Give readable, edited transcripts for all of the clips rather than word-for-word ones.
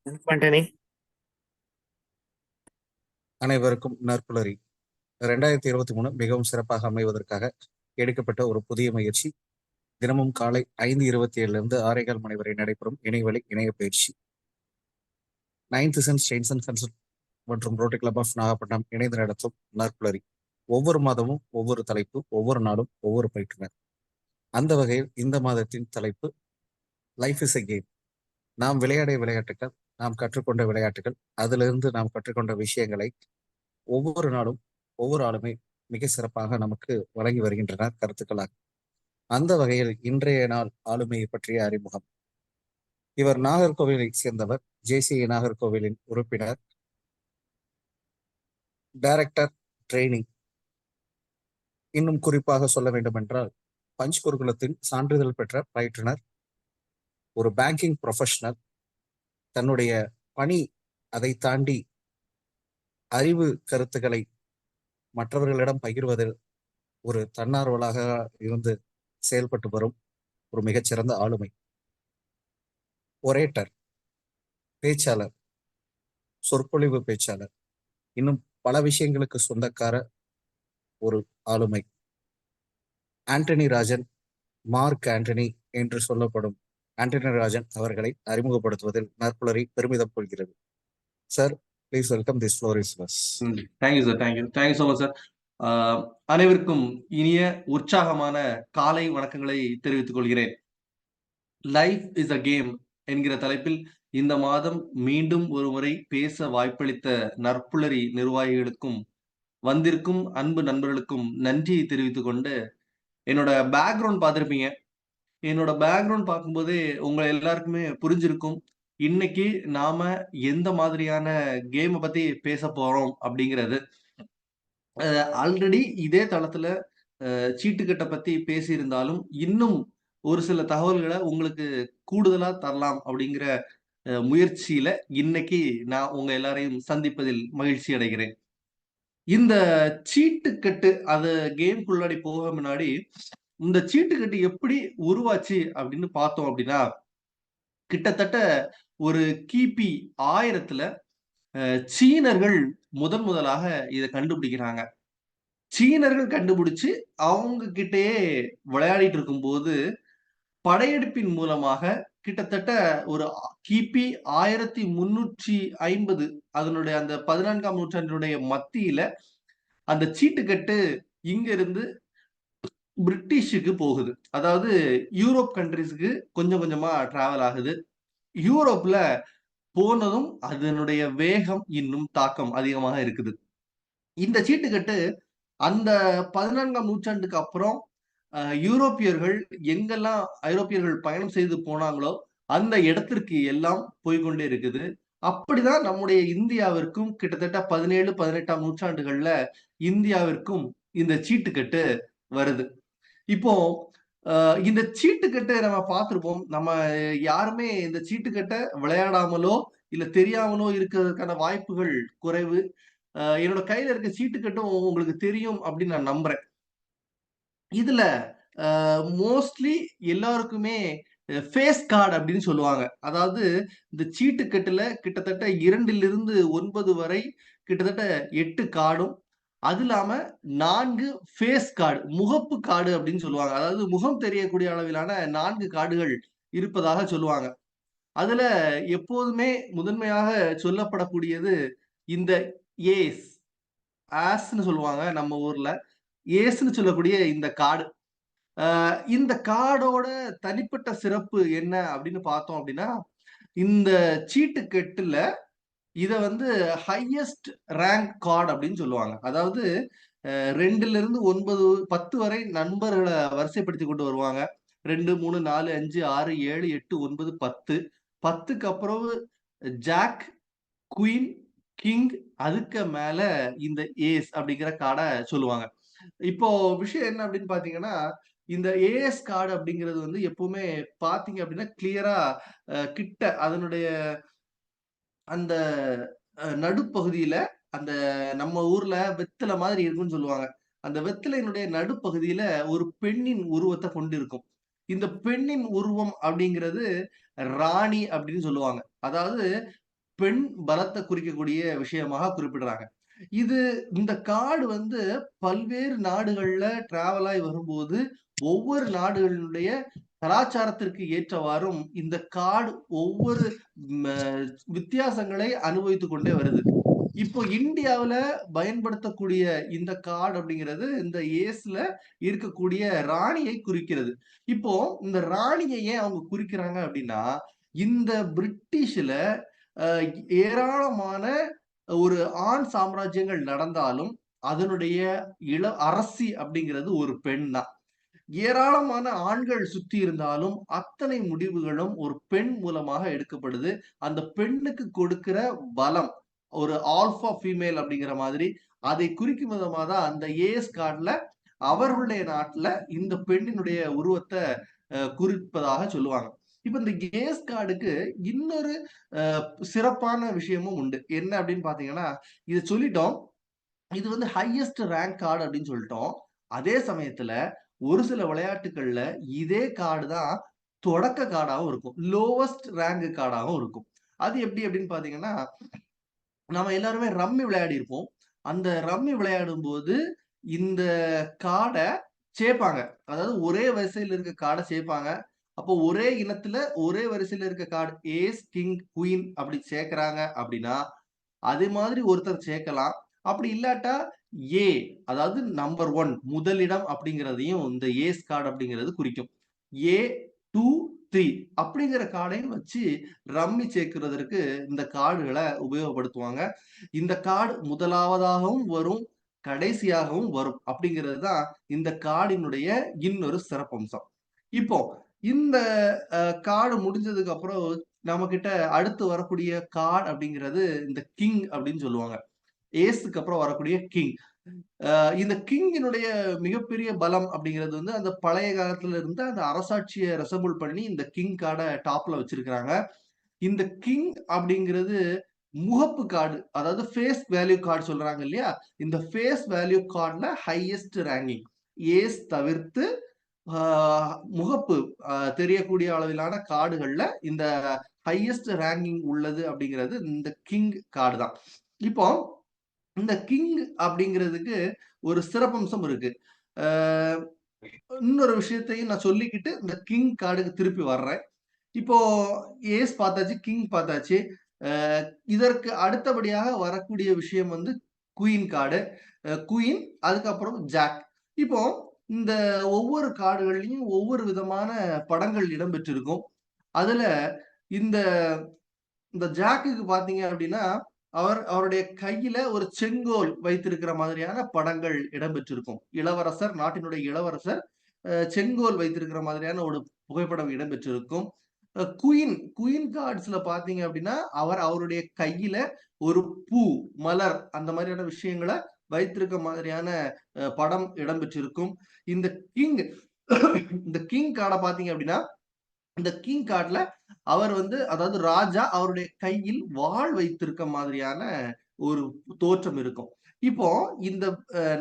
ஆண்டனி. அனைவருக்கும் நற்புலரி. 2023 மிகவும் சிறப்பாக அமைவதற்காக எடுக்கப்பட்ட ஒரு புதிய முயற்சி. தினமும் காலை 5:27 6:15 மணி வரை நடைபெறும் இணையவழி இணைய பயிற்சி. 9th sense science and consult மற்றும் ரோட்டரி கிளப் ஆஃப் நாகப்பட்டினம் இணைந்து நடத்தும் நற்புலரி. ஒவ்வொரு மாதமும் ஒவ்வொரு தலைப்பு, ஒவ்வொரு நாளும் ஒவ்வொரு பயிற்றுனர். அந்த வகையில் இந்த மாதத்தின் தலைப்பு லைஃப் இஸ் எ கேம். நாம் விளையாடிய விளையாட்டுகள், நாம் கற்றுக்கொண்ட விளையாட்டுகள், அதிலிருந்து நாம் கற்றுக்கொண்ட விஷயங்களை ஒவ்வொரு நாளும் ஒவ்வொரு ஆளுமே மிக சிறப்பாக நமக்கு வழங்கி வருகின்றனர் கருத்துக்களாக. அந்த வகையில் இன்றைய நாள் ஆளுமையை பற்றிய அறிமுகம். இவர் நாகர்கோவிலை சேர்ந்தவர், ஜேசிஐ நாகர்கோவிலின் உறுப்பினர், டைரக்டர் ட்ரைனிங். இன்னும் குறிப்பாக சொல்ல வேண்டும் என்றால் பஞ்ச் குருகுலத்தின் சான்றிதழ் பெற்ற பயிற்றுனர், ஒரு பேங்கிங் ப்ரொஃபஷனல். தன்னுடைய பணி அதை தாண்டி அறிவு கருத்துக்களை மற்றவர்களிடம் பகிர்வதில் ஒரு தன்னார்வலாக இருந்து செயல்பட்டு வரும் ஒரு மிகச்சிறந்த ஆளுமை. ஒரேட்டர், பேச்சாளர், சொற்பொழிவு பேச்சாளர், இன்னும் பல விஷயங்களுக்கு சொந்தக்கார ஒரு ஆளுமை. ஆண்டனி ராஜன், மார்க் ஆண்டனி என்று சொல்லப்படும் ஆண்டனி ராஜன் அவர்களை அறிமுகப்படுத்துவதில் நற்புலரி பெருமிதம் கொள்கிறது. Sir, please welcome. This floor is yours. Thank you sir. Thank you so much sir. அனைவருக்கும் இனிய உற்சாகமான காலை வணக்கங்களை தெரிவித்துக் கொள்கிறேன். லைஃப் இஸ் அ கேம் என்கிற தலைப்பில் இந்த மாதம் மீண்டும் ஒரு முறை பேச வாய்ப்பளித்த நற்புலரி நிர்வாகிகளுக்கும் வந்திருக்கும் அன்பு நண்பர்களுக்கும் நன்றியை தெரிவித்துக் கொண்டு, என்னோட பேக்ரவுண்ட் பார்த்திருப்பீங்க. என்னோட பேக்ரவுண்ட் பார்க்கும்போதே உங்க எல்லாருக்குமே புரிஞ்சிருக்கும். இன்னைக்கு நாம எந்த மாதிரியான கேமை பத்தி பேச போறோம் அப்படிங்கிறது. ஆல்ரெடி இதே தளத்துல சீட்டுக்கட்டை பத்தி பேசியிருந்தாலும், இன்னும் ஒரு சில தகவல்களை உங்களுக்கு கூடுதலா தரலாம் அப்படிங்கிற முயற்சியில இன்னைக்கு நான் உங்க எல்லாரையும் சந்திப்பதில் மகிழ்ச்சி அடைகிறேன். இந்த சீட்டுக்கட்டு அது கேம்குள்ளாடி போக முன்னாடி, இந்த சீட்டுக்கட்டு எப்படி உருவாச்சு அப்படின்னு பார்த்தோம் அப்படின்னா, கிட்டத்தட்ட ஒரு கிபி 1000த்துல சீனர்கள் முதலாக இத கண்டுபிடிக்கிறாங்க. சீனர்கள் கண்டுபிடிச்சு அவங்க கிட்டயே விளையாடிட்டு இருக்கும்போது, படையெடுப்பின் மூலமாக கிட்டத்தட்ட ஒரு கிபி 1350 அதனுடைய அந்த 14ஆம் நூற்றாண்டினுடைய மத்தியில அந்த சீட்டுக்கட்டு இங்க இருந்து பிரிட்டிஷுக்கு போகுது. அதாவது யூரோப் கண்ட்ரீஸ்க்கு கொஞ்சம் கொஞ்சமா டிராவல் ஆகுது. யூரோப்ல போனதும் அதனுடைய வேகம் இன்னும் தாக்கம் அதிகமாக இருக்குது. இந்த சீட்டுக்கட்டு அந்த 14ஆம் நூற்றாண்டுக்கு அப்புறம் யூரோப்பியர்கள் எங்கெல்லாம் ஐரோப்பியர்கள் பயணம் செய்து போனாங்களோ அந்த இடத்திற்கு எல்லாம் போய்கொண்டே இருக்குது. அப்படிதான் நம்முடைய இந்தியாவிற்கும் கிட்டத்தட்ட 17, 18ஆம் நூற்றாண்டுகள்ல இந்தியாவிற்கும் இந்த சீட்டுக்கட்டு வருது. இப்போ இந்த சீட்டுக்கட்டை நம்ம பார்த்திருப்போம். நம்ம யாருமே இந்த சீட்டுக்கட்டை விளையாடாமலோ, இல்ல தெரியாமலோ இருக்கிறதுக்கான வாய்ப்புகள் குறைவு. என்னோட கையில இருக்க சீட்டுக்கட்டும் உங்களுக்கு தெரியும் அப்படின்னு நான் நம்புறேன். இதுல மோஸ்ட்லி எல்லாருக்குமே ஃபேஸ் கார்டு அப்படின்னு சொல்லுவாங்க. அதாவது இந்த சீட்டுக்கட்டுல கிட்டத்தட்ட 2லிருந்து 9 வரை கிட்டத்தட்ட 8 கார்டும், அது இல்லாம 4 ஃபேஸ் கார்டு, முகப்பு கார்டு அப்படின்னு சொல்லுவாங்க. அதாவது முகம் தெரியக்கூடிய அளவிலான 4 கார்டுகள் இருப்பதாக சொல்லுவாங்க. அதுல எப்போதுமே முதன்மையாக சொல்லப்படக்கூடியது இந்த ஏஸ், ஆஸ்ன்னு சொல்லுவாங்க நம்ம ஊர்ல. ஏஸ்ன்னு சொல்லக்கூடிய இந்த கார்டு. இந்த கார்டோட தனிப்பட்ட சிறப்பு என்ன அப்படின்னு பார்த்தோம் அப்படின்னா, இந்த சீட்டுக்கட்டுல இத வந்து ஹையஸ்ட் ரேங்க் கார்டு அப்படின்னு சொல்லுவாங்க. அதாவது 2லிருந்து 9, 10 வரை நண்பர்கள வரிசைப்படுத்திக் கொண்டு வருவாங்க. 2, 3, 4, 5, 6, 7, 8, 9, 10. 10க்கு அப்புறம் ஜாக், குயின், கிங், அதுக்கு மேல இந்த ஏஸ் அப்படிங்கிற கார்ட சொல்லுவாங்க. இப்போ விஷயம் என்ன அப்படின்னு பார்த்தீங்கன்னா, இந்த ஏஎஸ் கார்டு அப்படிங்கிறது வந்து எப்பவுமே பார்த்தீங்க அப்படின்னா, கிளியரா கிட்ட அதனுடைய அந்த நடுப்பகுதியில அந்த நம்ம ஊர்ல வெத்தல மாதிரி இருக்கும்னு சொல்லுவாங்க. அந்த வெத்தலையினுடைய நடுப்பகுதியில ஒரு பெண்ணின் உருவத்த கொண்டிருக்கும். இந்த பெண்ணின் உருவம் அப்படிங்கிறது ராணி அப்படின்னு சொல்லுவாங்க. அதாவது பெண் பலத்தை குறிக்கக்கூடிய விஷயமாக குறிப்பிடுறாங்க. இது இந்த கார்டு வந்து பல்வேறு நாடுகள்ல டிராவல் ஆயி வரும்போது, ஒவ்வொரு நாடுகளினுடைய கலாச்சாரத்திற்கு ஏற்றவாறும் இந்த கார்டு ஒவ்வொரு ம வித்தியாசங்களை அனுபவித்துக் கொண்டே வருது. இப்போ இந்தியாவுல பயன்படுத்தக்கூடிய இந்த கார்டு அப்படிங்கிறது, இந்த ஏஸ்ல இருக்கக்கூடிய ராணியை குறிக்கிறது. இப்போ இந்த ராணிய ஏன் அவங்க குறிக்கிறாங்க அப்படின்னா, இந்த பிரிட்டிஷ்ல அ ஏராளமான ஒரு ஆண் சாம்ராஜ்யங்கள் நடந்தாலும், அதனுடைய அரசி அப்படிங்கிறது ஒரு பெண் தான். ஏராளமான ஆண்கள் சுத்தி இருந்தாலும், அத்தனை முடிவுகளும் ஒரு பெண் மூலமாக எடுக்கப்படுது. அந்த பெண்ணுக்கு கொடுக்கிற பலம், ஒரு ஆல்பா ஃபீமேல் அப்படிங்கிற மாதிரி, அதை குறிக்கும் விதமா தான் அந்த ஏஎஸ் கார்ட்ல அவர்களுடைய நாட்டுல இந்த பெண்ணினுடைய உருவத்த குறிப்பதாக சொல்லுவாங்க. இப்ப இந்த ஏஎஸ் கார்டுக்கு இன்னொரு அ சிறப்பான விஷயமும் உண்டு. என்ன அப்படின்னு பார்த்தீங்கன்னா, இத சொல்லிட்டோம். இது வந்து ஹையஸ்ட் ரேங்க் கார்டு அப்படின்னு சொல்லிட்டோம். அதே சமயத்துல ஒரு சில விளையாட்டுக்கள்ல இதே கார்டு தான் தொடக்க கார்டாவும் இருக்கும். லோவஸ்ட் ரேங்க் கார்டாவும் இருக்கும். அது எப்படி அப்படின்னு பார்த்தீங்கன்னா, நாம எல்லாருமே ரம்மி விளையாடியிருப்போம். அந்த ரம்மி விளையாடும்போது இந்த கார்ட சேர்ப்பாங்க. அதாவது ஒரே வரிசையில இருக்க கார்ட சேர்ப்பாங்க. அப்போ ஒரே இனத்துல ஒரே வரிசையில இருக்க கார்டு ஏஸ், கிங், குயின் அப்படி சேர்க்கிறாங்க அப்படின்னா, அது மாதிரி ஒருத்தர் சேர்க்கலாம். அப்படி இல்லாட்டா ஏ அதாவது நம்பர் 1 முதலிடம் அப்படிங்கிறதையும் இந்த ஏஸ் கார்டு அப்படிங்கிறது குறிக்கும். ஏ 2, 3 அப்படிங்கிற கார்டையும் வச்சு ரம்மி சேர்க்கிறதற்கு இந்த கார்டுகள உபயோகப்படுத்துவாங்க. இந்த கார்டு முதலாவதாகவும் வரும், கடைசியாகவும் வரும். அப்படிங்கிறது தான் இந்த கார்டினுடைய இன்னொரு சிறப்பம்சம். இப்போ இந்த கார்டு முடிஞ்சதுக்கு அப்புறம் நம்மகிட்ட அடுத்து வரக்கூடிய கார்ட் அப்படிங்கிறது இந்த கிங் அப்படின்னு சொல்லுவாங்க. ஏஸ்க்கு அப்புறம் வரக்கூடிய கிங். இந்த கிங்கினுடைய மிகப்பெரிய பலம் அப்படிங்கிறது வந்து அந்த பழைய காலத்துல இருந்த அந்த அரசாட்சிய ரெசெம்பிள் பண்ணி இந்த கிங் கார்ட டாப்ல வச்சிருக்கிறாங்க. இந்த கிங் அப்படிங்கிறது முகப்பு கார்டு. அதாவது ஃபேஸ் வேல்யூ கார்டு சொல்றாங்க இல்லையா? இந்த ஃபேஸ் வேல்யூ கார்ட்ல ஹையஸ்ட் ரேங்கிங். ஏஸ் தவிர்த்து ஆ முகப்பு தெரியக்கூடிய அளவிலான கார்டுகள்ல இந்த ஹையஸ்ட் ரேங்கிங் உள்ளது அப்படிங்கிறது இந்த கிங் கார்டு தான். இப்போ இந்த கிங் அப்படிங்கிறதுக்கு ஒரு சிறப்பம்சம் இருக்கு. ஆ இன்னொரு விஷயத்தையும் நான் சொல்லிக்கிட்டு இந்த கிங் கார்டுக்கு திருப்பி வர்றேன். இப்போ ஏஸ் பார்த்தாச்சு, கிங் பார்த்தாச்சு. அ இதற்கு அடுத்தபடியாக வரக்கூடிய விஷயம் வந்து குயின் கார்டு. குயின் அதுக்கப்புறம் ஜாக். இப்போ இந்த ஒவ்வொரு கார்டுகள்லயும் ஒவ்வொரு விதமான படங்கள் இடம்பெற்றிருக்கும். அதுல இந்த இந்த ஜாக்குக்கு பார்த்தீங்க அப்டின்னா, அவருடைய கையில ஒரு செங்கோல் வைத்திருக்கிற மாதிரியான படங்கள் இடம்பெற்றிருக்கும். இளவரசர், நாட்டினுடைய இளவரசர் செங்கோல் வைத்திருக்கிற மாதிரியான ஒரு புகைப்படம் இடம்பெற்றிருக்கும். குயின் கார்ட்ஸ்ல பார்த்தீங்க அப்டின்னா, அவருடைய கையில ஒரு பூ, மலர் அந்த மாதிரியான விஷயங்கள வைத்திருக்க மாதிரியான படம் இடம்பெற்றிருக்கும். இந்த கிங் இந்த கிங் கார்ட பார்த்தீங்க அப்டின்னா இந்த கிங் கார்ட்ல அவர் வந்து அதாவது ராஜா அவருடைய கையில் வாள் வைத்திருக்க மாதிரியான ஒரு தோற்றம் இருக்கும். இப்போ இந்த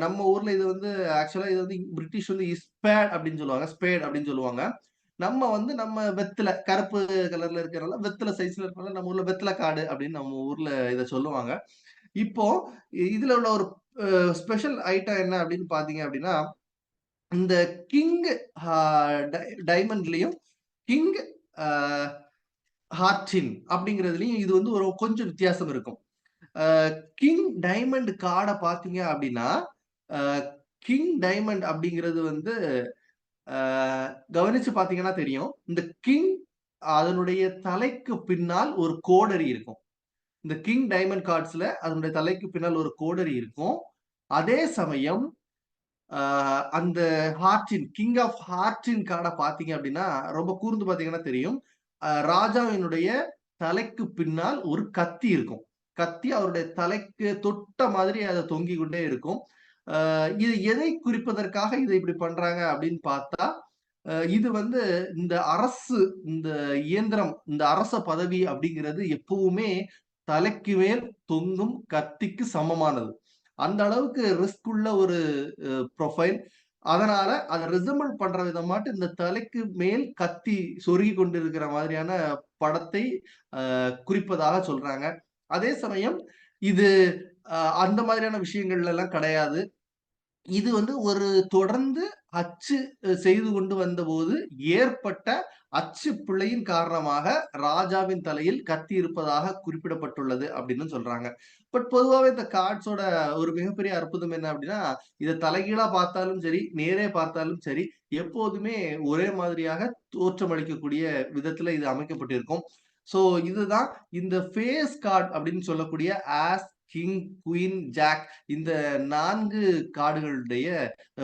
நம்ம ஊர்ல இது வந்து ஆக்சுவலா இது வந்து பிரிட்டிஷ் வந்து ஸ்பேட் அப்படின்னு சொல்லுவாங்க. ஸ்பேட் அப்படின்னு சொல்லுவாங்க. நம்ம வந்து நம்ம வெத்தல கருப்பு கலர்ல இருக்கிறனால வெத்தல சைஸ்ல இருக்கிறனால நம்ம ஊர்ல வெத்தல காடு அப்படின்னு நம்ம ஊர்ல இத சொல்லுவாங்க. இப்போ இதுல உள்ள ஒரு ஸ்பெஷல் ஐட்டம் என்ன அப்படின்னு பார்த்தீங்க அப்படின்னா, இந்த கிங் ஆ டைமண்ட்லயும் கிங் அ ஹார்டின் அப்படிங்கிறதுலயும் இது வந்து ஒரு கொஞ்சம் வித்தியாசம் இருக்கும். அ கிங் டைமண்ட் கார்ட பார்த்தீங்க அப்படின்னா, அ கிங் டைமண்ட் அப்படிங்கிறது வந்து அ கவனிச்சு பார்த்தீங்கன்னா தெரியும். இந்த கிங் அதனுடைய தலைக்கு பின்னால் ஒரு கோடரி இருக்கும். இந்த கிங் டைமண்ட் கார்ட்ஸ்ல அதனுடைய தலைக்கு பின்னால் ஒரு கோடரி இருக்கும். அதே சமயம் அ அந்த கிங் ஆஃப் ஹார்ட்டின் கார்ட பார்த்தீங்க அப்படின்னா, ரொம்ப கூர்ந்து பார்த்தீங்கன்னா தெரியும். ராஜாவினுடைய தலைக்கு பின்னால் ஒரு கத்தி இருக்கும். கத்தி அவருடைய தலைக்கு தொட்ட மாதிரி அது தொங்கிக் கொண்டே இருக்கும். இது எதை குறிப்பதற்காக இத இப்படி பண்றாங்க அப்படின்னு பார்த்தா, இது வந்து இந்த அரசு, இந்த இயந்திரம், இந்த அரச பதவி அப்படிங்கிறது எப்பவுமே தலைக்கு மேல் தொங்கும் கத்திக்கு சமமானது. அந்த அளவுக்கு ரிஸ்க் உள்ள ஒரு புரொஃபைல். அதனால அத ரிசெம்பிள் பண்ற விதமாட்டு இந்த தலைக்கு மேல் கத்தி சொருகிக் கொண்டிருக்கிற மாதிரியான படத்தை குறிப்பதாக சொல்றாங்க. அதே சமயம் இது அந்த மாதிரியான விஷயங்கள்ல எல்லாம் கிடையாது. இது வந்து ஒரு தொடர்ந்து அச்சு செய்து கொண்டு வந்தபோது ஏற்பட்ட அச்சு பிழையின் காரணமாக ராஜாவின் தலையில் கத்தி இருப்பதாக குறிப்பிடப்பட்டுள்ளது அப்படின்னு சொல்றாங்க. பட் பொதுவாவே இந்த கார்ட்ஸோட ஒரு மிகப்பெரிய அற்புதம் என்ன அப்படின்னா, இத தலைகீழா பார்த்தாலும் சரி, நேரே பார்த்தாலும் சரி, எப்போதுமே ஒரே மாதிரியாக தோற்றமளிக்கக்கூடிய விதத்துல இது அமைக்கப்பட்டிருக்கும். சோ இதுதான் இந்த ஃபேஸ் கார்ட் அப்படின்னு சொல்லக்கூடிய ஆஸ், கிங், குயின், ஜாக் இந்த 4 கார்டுகளுடைய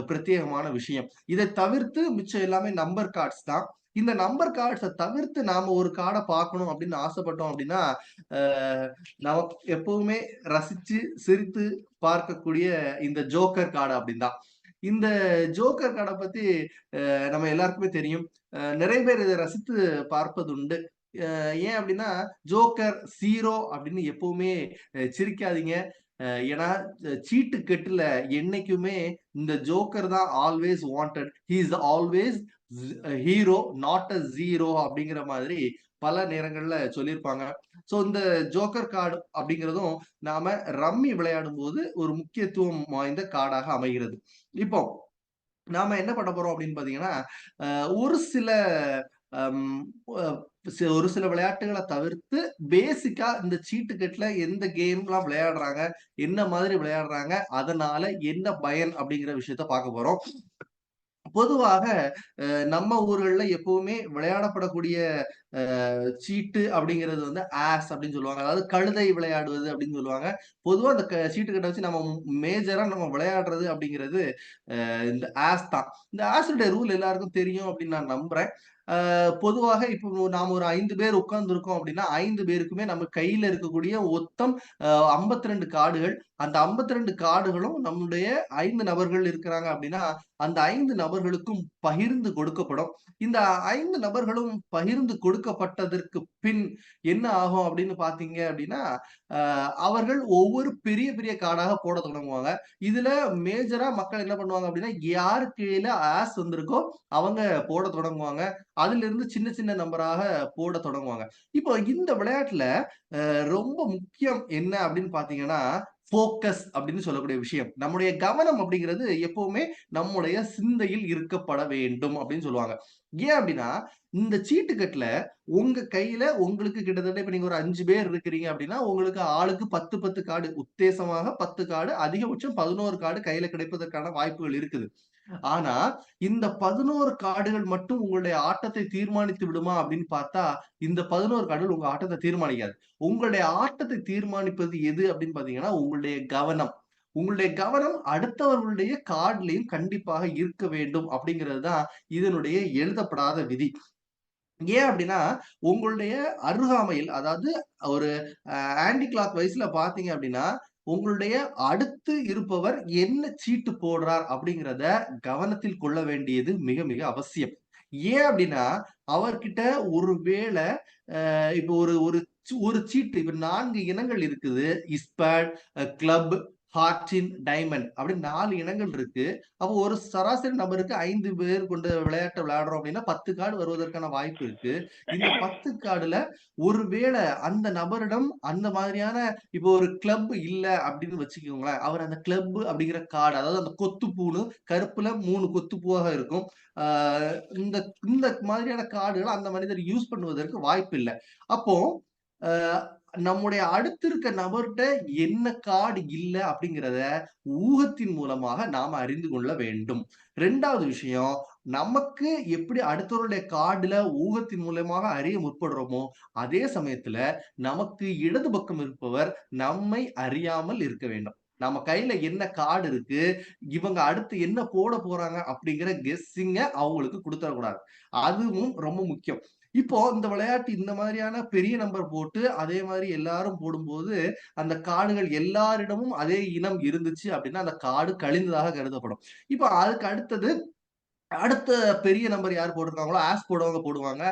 பிரத்யேகமான விஷயம். இதை தவிர்த்து மிச்சம் எல்லாமே நம்பர் கார்ட்ஸ் தான். இந்த நம்பர் கார்ட்ஸ தவிர்த்து நாம ஒரு கார்ட பார்க்கணும் அப்படின்னு ஆசைப்பட்டோம் அப்படின்னா, அ நமக்கு எப்பவுமே ரசிச்சு, சிரித்து பார்க்கக்கூடிய இந்த ஜோக்கர் கார்டு அப்படின்னு தான். இந்த ஜோக்கர் கார்ட பத்தி நம்ம எல்லாருக்குமே தெரியும். நிறைய பேர் இத ரசித்து பார்ப்பதுண்டு. ஏன் அப்படின்னா, ஜோக்கர், ஸீரோ அப்படின்னு எப்பவுமே சிரிக்காதீங்க. ஏன்னா சீட்டு கட்டுல என்னைக்குமே இந்த ஜோக்கர் தான் always wanted. He is always hero not a zero அப்படிங்கிற மாதிரி பல நேரங்கள்ல சொல்லியிருப்பாங்க. சோ இந்த ஜோக்கர் கார்டு அப்படிங்கிறதும் நாம ரம்மி விளையாடும்போது ஒரு முக்கியத்துவம் வாய்ந்த கார்டாக அமைகிறது. இப்போ நாம என்ன பண்ண போறோம் அப்படின்னு பார்த்தீங்கன்னா, ஒரு சில அம் அ ஒரு சில விளையாட்டுகள தவிர்த்து பேசிக்கா இந்த சீட்டுக்கட்டுல எந்த கேம்லாம் விளையாடுறாங்க, என்ன மாதிரி விளையாடுறாங்க, அதனால என்ன பயன் அப்படிங்கிற விஷயத்த பார்க்க போறோம். பொதுவாக நம்ம ஊர்கள்ல எப்பவுமே விளையாடப்படக்கூடிய சீட்டு அப்படிங்கிறது வந்து ஆஸ் அப்படின்னு சொல்லுவாங்க. அதாவது கழுதை விளையாடுவது அப்படின்னு சொல்லுவாங்க. பொதுவா அந்த சீட்டுக்கட்ட வச்சு நம்ம மேஜரா நம்ம விளையாடுறது அப்படிங்கிறது இந்த ஆஸ் தான். இந்த ஆஸுடைய ரூல் எல்லாருக்கும் தெரியும் அப்படின்னு நான் நம்புறேன். பொதுவாக இப்போ நாம ஒரு 5 பேர் உட்கார்ந்திருக்கோம் அப்படின்னா, 5 பேருக்குமே நம்ம கையில இருக்கக்கூடிய மொத்தம் 52 கார்டுகள். அந்த 52 கார்டுகளும் நம்முடைய 5 நபர்கள் இருக்கிறாங்க அப்படின்னா, அந்த 5 நபர்களுக்கும் பகிர்ந்து கொடுக்கப்படும். இந்த 5 நபர்களும் பகிர்ந்து கொடுக்கப்பட்டதற்கு பின் என்ன ஆகும் அப்படின்னு பார்த்தீங்க அப்படின்னா, அ அவர்கள் ஒவ்வொரு பெரிய பெரிய கார்டாக போட தொடங்குவாங்க. இதுல மேஜரா மக்கள் என்ன பண்ணுவாங்க அப்படின்னா, யாரு கையில ஆஸ் வந்திருக்கோ அவங்க போட தொடங்குவாங்க. அதிலிருந்து சின்ன சின்ன நம்பராக போட தொடங்குவாங்க. இப்போ இந்த விளையாட்டுல ரொம்ப முக்கியம் என்ன அப்படின்னு பார்த்தீங்கன்னா, ஃபோக்கஸ் அப்படின்னு சொல்லக்கூடிய விஷயம். நம்முடைய கவனம் அப்படிங்கிறது எப்பவுமே நம்முடைய சிந்தையில் இருக்கப்பட வேண்டும் அப்படின்னு சொல்லுவாங்க. ஏன் அப்படின்னா, இந்த சீட்டுக்கட்டுல உங்க கையில உங்களுக்கு கிட்டத்தட்ட இப்ப நீங்க ஒரு 5 பேர் இருக்கிறீங்க அப்படின்னா, உங்களுக்கு ஆளுக்கு 10, 10 கார்டு உத்தேசமாக 10 கார்டு அதிகபட்சம் 11 கார்டு கையில கிடைப்பதற்கான வாய்ப்புகள் இருக்குது. ஆனா, இந்த 11 கார்டுகள் மட்டும் உங்களுடைய ஆட்டத்தை தீர்மானித்து விடுமா அப்படின்னு பார்த்தா, இந்த 11 கார்டுகள் உங்க ஆட்டத்த தீர்மானிக்காது. உங்களுடைய ஆட்டத்தை தீர்மானிப்பது எது அப்படின்னு பார்த்தீங்கன்னா, உங்களுடைய கவனம். உங்களுடைய கவனம் அடுத்தவர்களுடைய கார்ட்லயும் கண்டிப்பாக இருக்க வேண்டும் அப்படிங்கிறது தான் இதனுடைய எழுதப்படாத விதி. ஏன் அப்படின்னா, உங்களுடைய அருகாமையில் அதாவது ஒரு ஆன்டி கிளாக் வைஸ்ல பார்த்தீங்க அப்படின்னா, உங்களுடைய அடுத்து இருப்பவர் என்ன சீட்டு போடுறார் அப்படிங்கிறத கவனத்தில் கொள்ள வேண்டியது மிக மிக அவசியம். ஏன் அப்படின்னா, அவர்கிட்ட ஒரு வேள இப்போ ஒரு ஒரு ஒரு சீட்டு இப்ப 4 இனங்கள் இருக்குது. இஸ்பேட், கிளப், ஹார்டின், டைமண்ட் அப்படின்னு 4 இனங்கள் இருக்கு. அப்போ ஒரு சராசரி நபருக்கு 5 பேர் கொண்ட விளையாட்ட விளையாடுறோம் அப்படின்னா 10 கார்டு வருவதற்கான வாய்ப்பு இருக்கு. இந்த 10 கார்டுல ஒருவேள அந்த நபரிடம் அந்த மாதிரியான இப்போ ஒரு கிளப் இல்ல அப்படின்னு வச்சுக்கோங்களேன். அவர் அந்த கிளப் அப்படிங்கிற கார்டு அதாவது அந்த கொத்துப்பூன்னு கருப்புல 3 கொத்துப்பூவாக இருக்கும். ஆ இந்த இந்த மாதிரியான கார்டுகள அந்த மனிதர் யூஸ் பண்ணுவதற்கு வாய்ப்பு இல்ல. அப்போ அ நம்முடைய அடுத்து இருக்க நபர்ட்ட என்ன கார்டு இல்ல அப்படிங்கிறத ஊகத்தின் மூலமாக நாம அறிந்து கொள்ள வேண்டும். 2வது விஷயம், நமக்கு எப்படி அடுத்தவருடைய கார்டுல ஊகத்தின் மூலமாக அறிய முற்படுறோமோ, அதே சமயத்துல நமக்கு இடது பக்கம் இருப்பவர் நம்மை அறியாமல் இருக்க வேண்டும். நம்ம கையில என்ன கார்டு இருக்கு, இவங்க அடுத்து என்ன போட போறாங்க அப்படிங்கிற கெஸ்ஸிங்க அவங்களுக்கு குடுத்துறக்கூடாது. அதுவும் ரொம்ப முக்கியம். இப்போ இந்த விளையாட்டு இந்த மாதிரியான பெரிய நம்பர் போட்டு, அதே மாரி எல்லாரும் போடும்போது, அந்த கார்டுகள் எல்லாரிடமும் அதே இனம் இருந்துச்சு அப்படின்னா, அந்த கார்டு கழிந்ததாக கருதப்படும். இப்போ அதுக்கு அடுத்தது அடுத்த பெரிய நம்பர் யார் போட்டிருக்காங்களோ, ஆஸ் போடவங்க போடுவாங்க.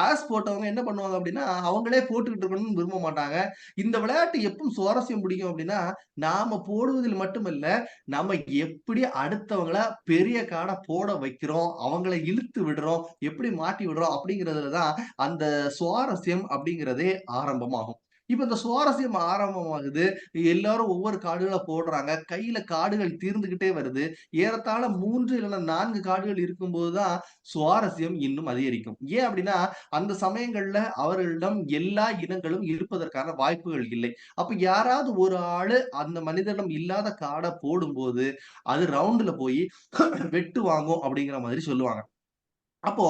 ஆஸ் போட்டவங்க என்ன பண்ணுவாங்க அப்டின்னா, அவங்களே போட்டுக்கிட்டு இருக்கணும்னு விரும்ப மாட்டாங்க. இந்த விளையாட்டு எப்பவும் சுவாரஸ்யம் பிடிக்கும் அப்டின்னா, நாம போடுவதில் மட்டுமல்ல, நாம எப்படி அடுத்தவங்கள பெரிய கார்டா போட வைக்கிறோம், அவங்கள இழுத்து விடுறோம், எப்படி மாட்டி விடுறோம் அப்டிங்கிறதுல தான் அந்த சுவாரஸ்யம் அப்டிங்கிறதே ஆரம்பமாகும். இப்ப இந்த சுவாரஸ்யம் ஆரம்பமாகுது. எல்லாரும் ஒவ்வொரு கார்டுகள போடுறாங்க. கையில கார்டுகள் தீர்ந்துகிட்டே வருது. ஏறத்தாழ 3 இல்லன்னா 4 கார்டுகள் இருக்கும்போது தான் சுவாரஸ்யம் இன்னும் அதிகரிக்கும். ஏன் அப்டின்னா, அந்த சமயங்கள்ல அவர்களிடம் எல்லா இனங்களும் இருப்பதற்கான வாய்ப்புகள் இல்லை. அப்ப யாராவது ஒரு ஆளு அந்த மனிதனிடம் இல்லாத கார்ட போடும்போது, அது ரவுண்டுல போயி வெட்டு வாங்கும் அப்படிங்கிற மாதிரி சொல்லுவாங்க. அப்போ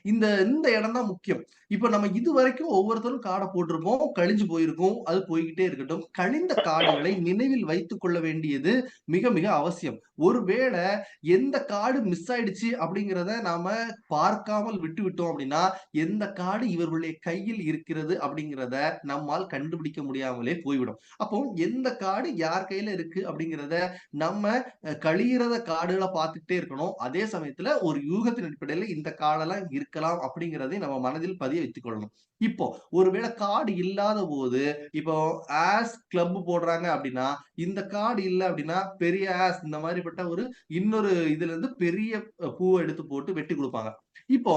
இந்த இந்த இடம் தான் முக்கியம். இப்ப நம்ம இதுவரைக்கும் ஒவ்வொருத்தரும் கார்ட போட்டிருப்போம். கழிஞ்சு போயிருக்கும். அது போய்க்கிட்டே இருக்கட்டும். கழிந்த கார்டுகளை நினைவில் வைத்துக் கொள்ள வேண்டியது மிக மிக அவசியம். ஒருவேள எந்த கார்டு மிஸ் ஆயிடுச்சு அப்படிங்கிறத நாம பார்க்காமல் விட்டுவிட்டோம் அப்படின்னா, எந்த கார்டு இவர்களுடைய கையில் இருக்கிறது அப்படிங்கிறத நம்மால் கண்டுபிடிக்க முடியாமலே போய்விடும். அப்போ எந்த கார்டு யார் கையில இருக்கு அப்படிங்கிறத நம்ம கழியிறத கார்டுகள பார்த்துக்கிட்டே இருக்கணும். அதே சமயத்துல ஒரு யூகத்தின் அடிப்படையில இந்த கார்டெல்லாம் இருக்கலாம் அப்படிங்கிறதை நம்ம மனதில் பதிய வைத்துக் கொள்ளணும். இப்போ ஒருவேளை கார்டு இல்லாத போது, இப்போ ஆஸ் கிளப் போடுறாங்க அப்படின்னா, இந்த கார்டு இல்ல அப்படின்னா, பெரிய ஆஸ் இந்த மாரிப்பட்ட ஒரு இன்னொரு இதுல இருந்து பெரிய பூவ எடுத்து போட்டு வெட்டி குடுப்பாங்க. இப்போ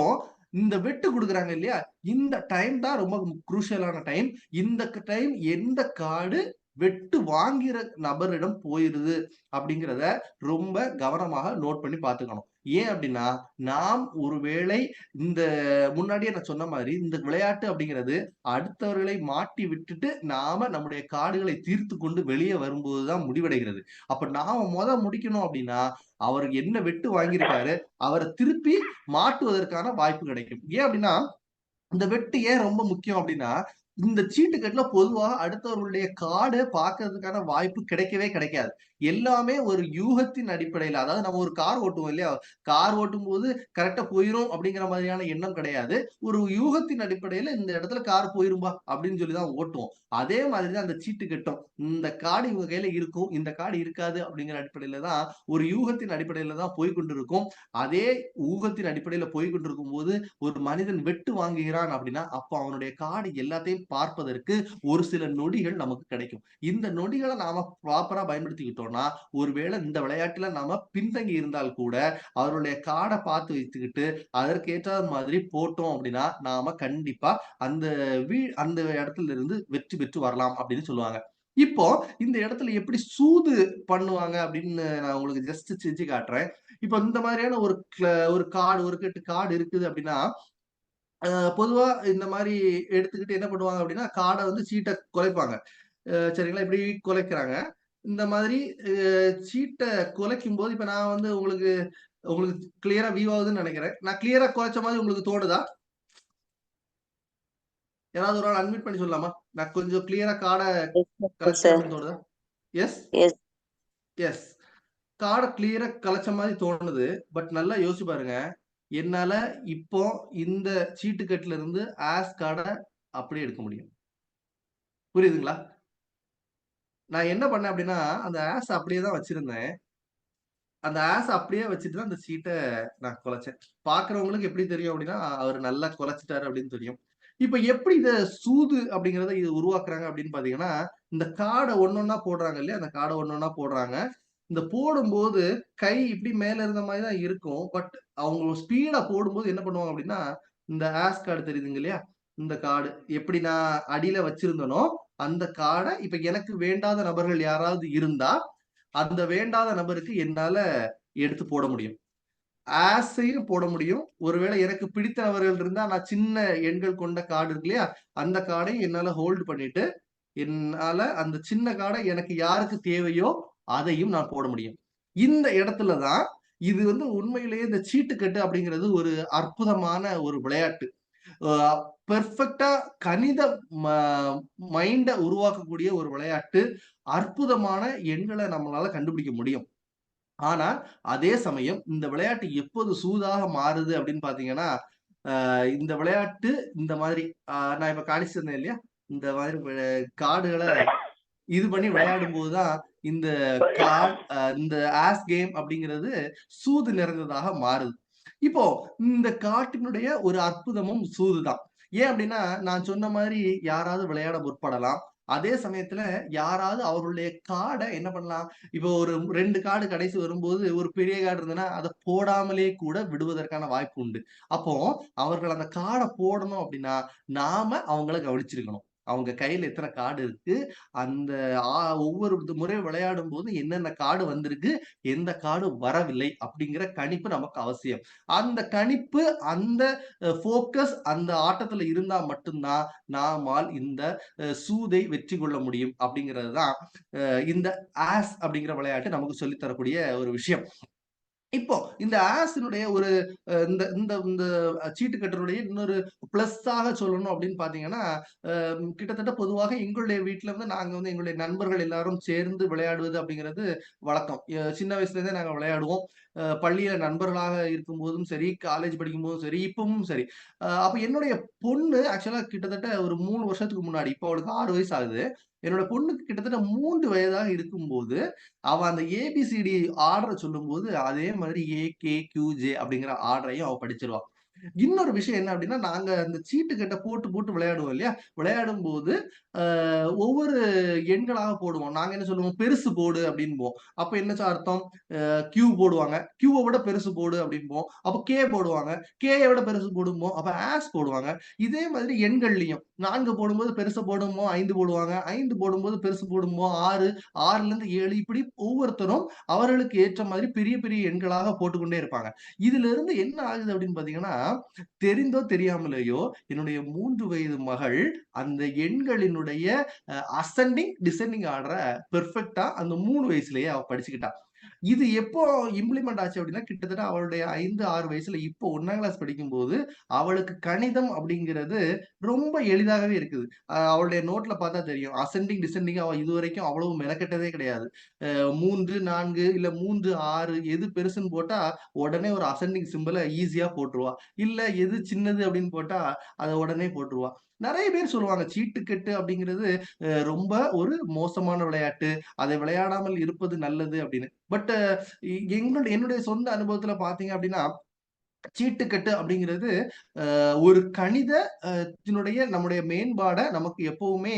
இந்த வெட்டு குடுக்குறாங்க இல்லையா? இந்த டைம் தான் ரொம்ப குரூஷியலான டைம். இந்த டைம் எந்த கார்டு வெட்டு வாங்கிற நபரிடம் போயிருது அப்படிங்கிறத ரொம்ப கவனமாக நோட் பண்ணி பார்த்துக்கணும். ஏன் அப்படின்னா, நாம் ஒருவேளை இந்த முன்னாடியே நான் சொன்ன மாரி, இந்த விளையாட்டு அப்படிங்கிறது அடுத்தவர்களை மாட்டி விட்டுட்டு, நாம நம்முடைய கார்டுகளை தீர்த்துக் கொண்டு வெளியே வரும்போது தான் முடிவடைகிறது. அப்ப நாம முடிக்கணும் அப்படின்னா, அவர் என்ன வெட்டு வாங்கியிருக்காரு, அவர திருப்பி மாட்டுவதற்கான வாய்ப்பு கிடைக்கும். ஏன் அப்படின்னா, இந்த வெட்டு ஏன் ரொம்ப முக்கியம் அப்டின்னா, இந்த சீட்டுக்கட்டுல பொதுவா அடுத்தவர்களுடைய கார்ட பார்க்கறதுக்கான வாய்ப்பு கிடைக்கவே கிடைக்காது. எல்லாமே ஒரு யூகத்தின் அடிப்படையில, அதாவது நம்ம ஒரு கார் ஓட்டுவோம் இல்லையா? கார் ஓட்டும்போது கரெக்ட்டா போயிரும் அப்படிங்கிற மாதிரியான எண்ணம் கிடையாது. ஒரு யூகத்தின் அடிப்படையில இந்த இடத்துல கார் போயிரும்பா அப்படின்னு சொல்லி தான் ஓட்டுவோம். அதே மாதிரி தான் அந்த சீட்டுக்கட்டும். இந்த கார்டு இவங்க கையில இருக்கும், இந்த கார்டு இருக்காது அப்படிங்கிற அடிப்படையில தான் ஒரு யூகத்தின் அடிப்படையில தான் போய்க் கொண்டிருக்கும். அதே ஊகத்தின் அடிப்படையில போய்க் கொண்டிருக்கும்போது ஒரு மனிதன் வெட்டு வாங்குகிறான் அப்படின்னா, அப்ப அவனுடைய கார்டு எல்லாத்தையும் பார்ப்பதற்கு ஒரு சில நொடிகள் நமக்கு கிடைக்கும். இந்த நொடிகள நாம ப்ராப்பரா பயன்படுத்திக்கிட்டோம்னா, ஒருவேளை இந்த விளையாட்டுல நாம பின்தங்கி இருந்தால் கூட, அவருடைய கார்ட பார்த்து வைத்துக்கிட்டு, அதற்கு ஏற்றார் மாதிரி போட்டோம் அப்படின்னா, நாம கண்டிப்பா அந்த அந்த இடத்துல இருந்து வெற்றி பெற்று வரலாம் அப்படின்னு சொல்லுவாங்க. இப்போ இந்த இடத்துல எப்படி சூது பண்ணுவாங்க அப்படின்னு நான் உங்களுக்கு ஜஸ்ட் செஞ்சு காட்டுறேன். இப்போ இந்த மாதிரியான ஒரு கார்டு ஒரு கட்டு கார்டு இருக்குது அப்படின்னா, அ பொதுவா இந்த மாரி எடுத்துக்கிட்டு என்ன பண்ணுவாங்க அப்படின்னா, கார்ட வந்து சீட்ட குலைப்பாங்க. சரிங்களா? இப்படி குலைக்கிறாங்க. இந்த மாதிரி அ சீட்ட குலைக்கும்போது, இப்ப நான் வந்து உங்களுக்கு உங்களுக்கு கிளியரா வியூ ஆகுதுன்னு நெனைக்கிறேன். நான் கிளியரா குலைச்ச மாரி உங்களுக்கு தோணுதா? யாராவது ஒரு ஆள் அன்மியூட் பண்ணி சொல்லலாமா? நான் கொஞ்சம் கிளியரா கார்ட Yes, கலைச்சுட்டேன் sir. அப்படின்னு தோணுதா? எஸ்? Yes, S. கார்ட கிளியரா கலைச்ச மாரி தோணுது. பட் நல்லா யோசிச்சு பாருங்க. என்னால இப்போ இந்த சீட்டுக்கட்டுல இருந்து கார்ட அப்படியே எடுக்க முடியும். புரியுதுங்களா? நான் என்ன பண்ணேன் அப்படின்னா, அந்த அப்படியே தான் வச்சிருந்தேன். அந்த அப்படியே வச்சுட்டு தான் அந்த சீட்ட நான் குலைச்சேன். பார்க்கிறவங்களுக்கு எப்படி தெரியும் அப்படின்னா, அவரு நல்லா குலைச்சுட்டாரு அப்படின்னு தெரியும். இப்ப எப்படி இத சூது அப்படிங்கிறத இது உருவாக்குறாங்க அப்படின்னு பார்த்தீங்கன்னா, இந்த கார்ட ஒண்ணொன்னா போடுறாங்க இல்லையா? அந்த கார்ட ஒண்ணொன்னா போடுறாங்க. இந்த போடும்போது கை இப்படி மேல இருந்த மாரி தான் இருக்கும். பட் அவங்க ஸ்பீடா போடும்போது என்ன பண்ணுவாங்க அப்படின்னா, இந்த கார்டு தெரியுதுங்க இல்லையா? இந்த கார்டு எப்படி நான் அடியில வச்சிருந்தேனோ, அந்த கார்ட இப்ப எனக்கு வேண்டாத நபர்கள் யாராவது இருந்தா, அந்த வேண்டாத நபருக்கு என்னால எடுத்து போட முடியும். ஆஸையும் போட முடியும். ஒருவேளை எனக்கு பிடித்த நபர்கள் இருந்தா, நான் சின்ன எண்கள் கொண்ட கார்டு இருக்கு இல்லையா? அந்த கார்டையும் என்னால ஹோல்ட் பண்ணிட்டு, என்னால அந்த சின்ன கார்ட எனக்கு யாருக்கு தேவையோ, அதையும் நான் போட முடியும். இந்த இடத்துல தான் இது வந்து உண்மையிலேயே இந்த சீட்டுக்கட்டு அப்படிங்கிறது ஒரு அற்புதமான ஒரு விளையாட்டு. அ பெர்ஃபெக்ட்டா கணித ம மைண்ட உருவாக்கக்கூடிய ஒரு விளையாட்டு. அற்புதமான எண்கள நம்மளால கண்டுபிடிக்க முடியும். ஆனா, அதே சமயம் இந்த விளையாட்டு எப்போது சூதாக மாறுது அப்படின்னு பார்த்தீங்கன்னா, இந்த விளையாட்டு இந்த மாதிரி நான் இப்ப காணிச்சிருந்தேன் இல்லையா? இந்த மாதிரி கார்டுகள இது பண்ணி விளையாடும்போது தான் இந்த இந்த கேம் அப்படிங்கிறது சூது நிறைந்ததாக மாறுது. இப்போ இந்த காட்டினுடைய ஒரு அற்புதமும் சூது தான். ஏன் அப்படின்னா, நான் சொன்ன மாரி யாராவது விளையாட முற்படலாம். அதே சமயத்துல யாராவது அவர்களுடைய கார்ட என்ன பண்ணலாம், இப்போ ஒரு 2 கார்டு கடைசி வரும்போது ஒரு பெரிய கார்டு இருந்ததுன்னா, அத போடாமலே கூட விடுவதற்கான வாய்ப்பு உண்டு. அப்போ அவர்கள் அந்த கார்ட போடணும் அப்படின்னா, நாம அவங்கள கவனிச்சிருக்கணும். அவங்க கையில எத்தனை கார்டு இருக்கு, அந்த ஒவ்வொரு முறை விளையாடும் போது என்னென்ன கார்டு வந்திருக்கு, எந்த கார்டு வரவில்லை அப்படிங்கிற கணிப்பு நமக்கு அவசியம். அந்த கணிப்பு, அந்த ஃபோக்கஸ் அந்த ஆட்டத்துல இருந்தா மட்டும் தான் நாமால் இந்த சூதை வெற்றி கொள்ள முடியும் அப்படிங்கிறது தான் இந்த ஆஸ் அப்படிங்கிற விளையாட்டு நமக்கு சொல்லித் தரக்கூடிய ஒரு விஷயம். இப்போ இந்த ஆஸினுடைய ஒரு இந்த இந்த இந்த சீட்டுக்கட்டருடைய இன்னொரு பிளஸ்ஸாக சொல்லணும் அப்படின்னு பார்த்தீங்கன்னா, கிட்டத்தட்ட பொதுவாக எங்களுடைய வீட்ல வந்து நாங்க வந்து எங்களுடைய நண்பர்கள் எல்லாரும் சேர்ந்து விளையாடுவது அப்படிங்கிறது வழக்கம். சின்ன வயசுலேருந்தே நாங்க விளையாடுவோம். பள்ளியில நண்பர்களாக இருக்கும்போதும் சரி, காலேஜ் படிக்கும்போதும் சரி, இப்பவும் சரி. அப்ப என்னுடைய பொண்ணு ஆக்சுவலா கிட்டத்தட்ட ஒரு 3 வருஷத்துக்கு முன்னாடி, இப்போ அவளுக்கு 6 வயசு ஆகுது. என்னோட பொண்ணுக்கு கிட்டத்தட்ட 3 வயதாக இருக்கும்போது, அவ அந்த ஏபிசிடி ஆர்டர சொல்லும்போது, அதே மாதிரி ஏ, கே, கியூ, ஜே அப்படிங்கிற ஆர்டரையும் அவ படிச்சிருவா. இன்னொரு விஷயம் என்ன அப்டின்னா, நாங்க அந்த சீட்டுக்கட்ட போட்டு, போட்டு விளையாடுவோம் இல்லையா? விளையாடும்போது, அ ஒவ்வொரு எண்களாக போடுவோம். நாங்க என்ன சொல்லுவோம், பெருசு போடு அப்டின்போம். அப்ப என்ன அர்த்தம்? கியூ போடுவாங்க. கியூவ விட பெருசு போடு அப்டின்போம். அப்ப கே போடுவாங்க. கேய விட பெருசு போடும்போம். அப்ப ஆஸ் போடுவாங்க. இதே மாதிரி எண்கள்லயும் 4 போடும்போது பெருசு போடும்போம், 5 போடுவாங்க. 5 போடும்போது பெருசு போடும்போம் 6, 6லிருந்து 7 இப்படி ஒவ்வொருத்தரும் அவர்களுக்கு ஏற்ற மாதிரி பெரிய, பெரிய எண்களாக போட்டுக்கொண்டே இருப்பாங்க. இதிலிருந்து என்ன ஆகுது அப்டின்னு பார்த்தீங்கன்னா, தெரிந்தோ தெரியாமலேயோ என்னுடைய 3 வயது மகள் அந்த எண்களினுடைய அசெண்டிங், டிசெண்டிங் ஆர்டர பெர்ஃபெக்ட்டா அந்த 3 வயசுலயே அவ படிச்சுக்கிட்டா. இது எப்போ இம்ப்ளிமெண்ட் ஆச்சு அப்டின்னா, கிட்டத்தட்ட அவளுடைய 5, 6 வயசுல இப்போ 1ஆம் கிளாஸ் படிக்கும்போது, அவளுக்கு கணிதம் அப்படிங்கிறது ரொம்ப எளிதாகவே இருக்குது. அவளுடைய நோட்ல பார்த்தா தெரியும். அசெண்டிங், டிசெண்டிங் அவ இதுவரைக்கும் அவ்வளவு மெனக்கெட்டதே கிடையாது. 3, 4 இல்ல 3, 6 எது பெருசுன்னு போட்டா, உடனே ஒரு அசெண்டிங் சிம்பல ஈஸியா போட்டுருவா. இல்ல எது சின்னது அப்படின்னு போட்டா, அத உடனே போட்டுருவா. நெறைய பேர் சொல்லுவாங்க, சீட்டுக்கட்டு அப்படிங்கிறது ரொம்ப ஒரு மோசமான விளையாட்டு. அதை விளையாடாமல் இருப்பது நல்லது அப்படின்னு. பட் என்னுடைய சொந்த அனுபவத்துல பார்த்தீங்க அப்படின்னா, சீட்டுக்கட்டு அப்படிங்கிறது ஒரு கணித த்தினுடைய நம்முடைய மேம்பாட நமக்கு எப்பவுமே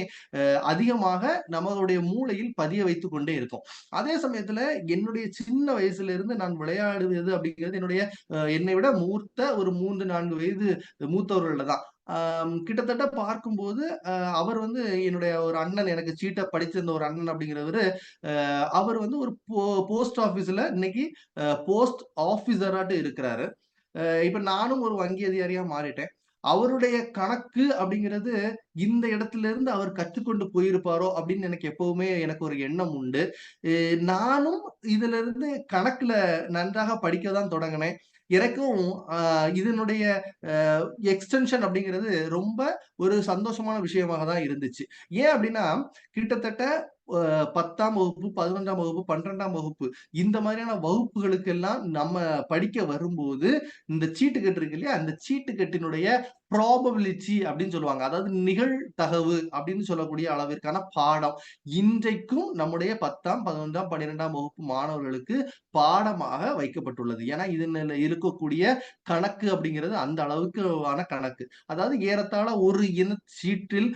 அதிகமாக நம்மளுடைய மூளையில் பதிய வைத்துக் கொண்டே இருக்கும். அதே சமயத்துல என்னுடைய சின்ன வயசுல இருந்து நான் விளையாடுவது அப்படிங்கிறது என்னை விட மூத்த ஒரு 3, 4 வயது மூத்தவர்கள்ல தான். கிட்டத்தட்ட பார்க்கும்போது, அவர் வந்து என்னுடைய ஒரு அண்ணன் எனக்கு சீட்ட படிச்சிருந்த ஒரு அண்ணன் அப்படிங்கிறவரு, அவர் வந்து ஒரு போஸ்ட் ஆபீஸ்ல இன்னைக்கு போஸ்ட் ஆபீசராட்டு இருக்கிறாரு. இப்ப நானும் ஒரு வங்கி அதிகாரியா மாறிட்டேன். அவருடைய கணக்கு அப்படிங்கிறது, இந்த இடத்திலிருந்து அவர் கற்றுக்கொண்டு போயிருப்பாரோ! அப்படின்னு எனக்கு ஒரு எண்ணம் உண்டு. எ நானும் இதிலிருந்து கணக்குல நன்றாக படிக்க தான் தொடங்குனேன். எனக்கும் அ இதனுடைய அ எக்ஸ்டென்ஷன் அப்படிங்கிறது ரொம்ப ஒரு சந்தோஷமான விஷயமாக தான் இருந்துச்சு. ஏன் அப்படின்னா, கிட்டத்தட்ட 10ஆம் வகுப்பு, 11ஆம் வகுப்பு, 12ஆம் வகுப்பு இந்த மாதிரியான வகுப்புகளுக்கெல்லாம் நம்ம படிக்க வரும்போது, இந்த சீட்டுக்கட்டு இருக்கு இல்லையா? அந்த சீட்டுக்கட்டினுடைய ப்ராபபிலிட்டி அப்படின்னு சொல்லுவாங்க. அதாவது நிகழ்தகவு அப்படின்னு சொல்லக்கூடிய அளவிற்கான பாடம். இன்றைக்கும் நம்முடைய 10ஆம், 11ஆம், 12ஆம் வகுப்பு மாணவர்களுக்கு பாடமாக வைக்கப்பட்டுள்ளது. ஏன்னா, இதுல இருக்கக்கூடிய கணக்கு அப்படிங்கிறது அந்த அளவுக்கான கணக்கு. அதாவது ஏறத்தாழ ஒரு சீட்டில்